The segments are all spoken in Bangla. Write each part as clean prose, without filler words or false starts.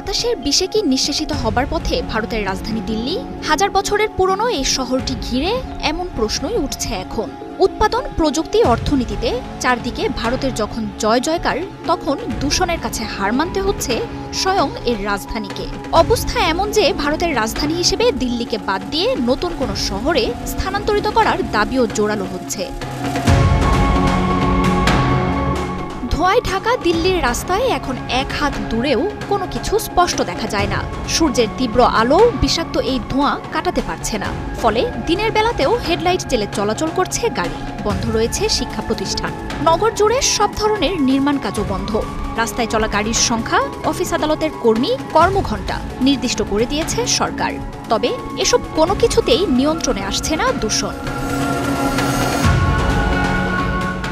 বাতাসের বিষে কি নিঃশেষিত হবার পথে ভারতের রাজধানী দিল্লি? হাজার বছরের পুরনো এই শহরটি ঘিরে এমন প্রশ্নই উঠছে এখন। উৎপাদন, প্রযুক্তি, অর্থনীতিতে চারদিকে ভারতের যখন জয় জয়কার, তখন দূষণের কাছে হার মানতে হচ্ছে স্বয়ং এর রাজধানীকে। অবস্থা এমন যে ভারতের রাজধানী হিসেবে দিল্লিকে বাদ দিয়ে নতুন কোনো শহরে স্থানান্তরিত করার দাবিও জোরালো হচ্ছে। ধোঁয়ায় ঢাকা দিল্লির রাস্তায় এখন এক হাত দূরেও কোনো কিছু স্পষ্ট দেখা যায় না। সূর্যের তীব্র আলো বিষাক্ত এই ধোঁয়া কাটাতে পারছে না। ফলে দিনের বেলাতেও হেডলাইট জ্বেলে চলাচল করছে গাড়ি, বন্ধ রয়েছে শিক্ষা প্রতিষ্ঠান। নগর জুড়ে সব ধরনের নির্মাণ কাজও বন্ধ। রাস্তায় চলা গাড়ির সংখ্যা, অফিস আদালতের কর্মী, কর্মঘণ্টা নির্দিষ্ট করে দিয়েছে সরকার। তবে এসব কোনো কিছুতেই নিয়ন্ত্রণে আসছে না দূষণ।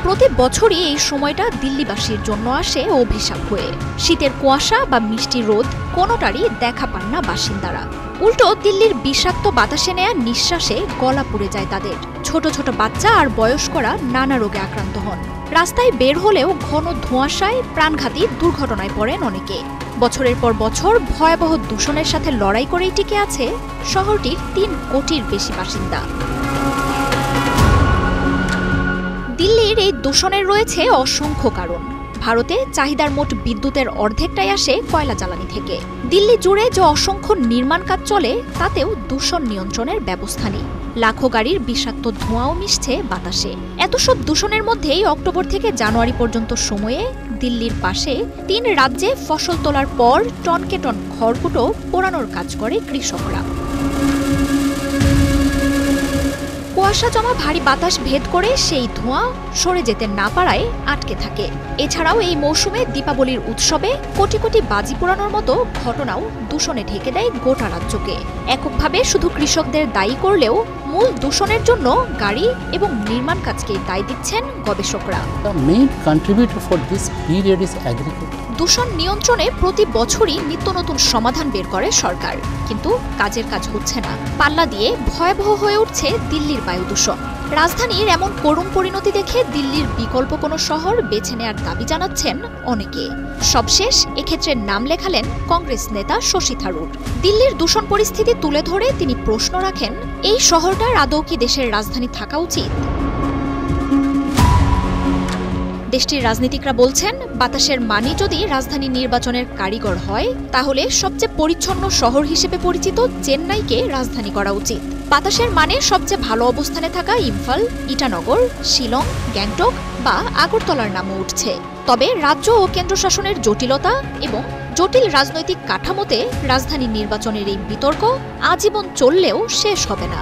প্রতি বছরই এই সময়টা দিল্লিবাসীর জন্য আসে অভিশাপ হয়ে। শীতের কুয়াশা বা মিষ্টি রোদ কোনোটারই দেখা পান না বাসিন্দারা। উল্টো দিল্লির বিষাক্ত বাতাসে নেয়া নিঃশ্বাসে গলা পুড়ে যায় তাদের। ছোট ছোট বাচ্চা আর বয়স্করা নানা রোগে আক্রান্ত হন। রাস্তায় বের হলেও ঘন ধোঁয়াশায় প্রাণঘাতী দুর্ঘটনায় পড়েন অনেকে। বছরের পর বছর ভয়াবহ দূষণের সাথে লড়াই করেই টিকে আছে শহরটির ৩ কোটির বেশি বাসিন্দা। দিল্লির এই দূষণের রয়েছে অসংখ্য কারণ। ভারতে চাহিদার মোট বিদ্যুতের অর্ধেকটাই আসে কয়লা জ্বালানি থেকে। দিল্লি জুড়ে যে অসংখ্য নির্মাণ কাজ চলে তাতেও দূষণ নিয়ন্ত্রণের ব্যবস্থা নেই। লাখো গাড়ির বিষাক্ত ধোঁয়াও মিশছে বাতাসে। এত সব দূষণের মধ্যেই অক্টোবর থেকে জানুয়ারি পর্যন্ত সময়ে দিল্লির পাশে ৩ রাজ্যে ফসল তোলার পর টনকে টন খড়কুটো পোড়ানোর কাজ করে কৃষকরা। কুয়াশা জমা ভারী বাতাস ভেদ করে সেই ধোঁয়া সরে যেতে না পারায় আটকে থাকে। এছাড়াও এই মৌসুমে দীপাবলির উৎসবে কোটি কোটি বাজি পোড়ানোর মতো ঘটনাও দূষণে ঢেকে দেয় গোটা রাজ্যকে। এককভাবে শুধু কৃষকদের দায়ী করলেও মূল দূষণের জন্য গাড়ি এবং নির্মাণ কাজকেই দায়ী দিচ্ছেন গবেষকরা। দূষণ নিয়ন্ত্রণে প্রতি বছরই নিত্য নতুন সমাধান বের করে সরকার, কিন্তু কাজের কাজ হচ্ছে না। পাল্লা দিয়ে ভয়াবহ হয়ে উঠছে দিল্লির বায়ু দূষণ। রাজধানীর এমন করুণ পরিণতি দেখে দিল্লির বিকল্প কোনো শহর বেছে নেয়ার দাবি জানাচ্ছেন অনেকে। সবশেষ এক্ষেত্রে নাম লেখালেন কংগ্রেস নেতা শশী থারুর। দিল্লির দূষণ পরিস্থিতি তুলে ধরে তিনি প্রশ্ন রাখেন, এই শহরটার আদৌ কি দেশের রাজধানী থাকা উচিত? দেশটির রাজনীতিকরা বলছেন, বাতাসের মানি যদি রাজধানী নির্বাচনের কারিগর হয়, তাহলে সবচেয়ে পরিচ্ছন্ন শহর হিসেবে পরিচিত চেন্নাইকে রাজধানী করা উচিত। বাতাসের মানে সবচেয়ে ভালো অবস্থানে থাকা ইম্ফল, ইটানগর, শিলং, গ্যাংটক বা আগরতলার নামও উঠছে। তবে রাজ্য ও কেন্দ্র শাসনের জটিলতা এবং জটিল রাজনৈতিক কাঠামোতে রাজধানী নির্বাচনের এই বিতর্ক আজীবন চললেও শেষ হবে না।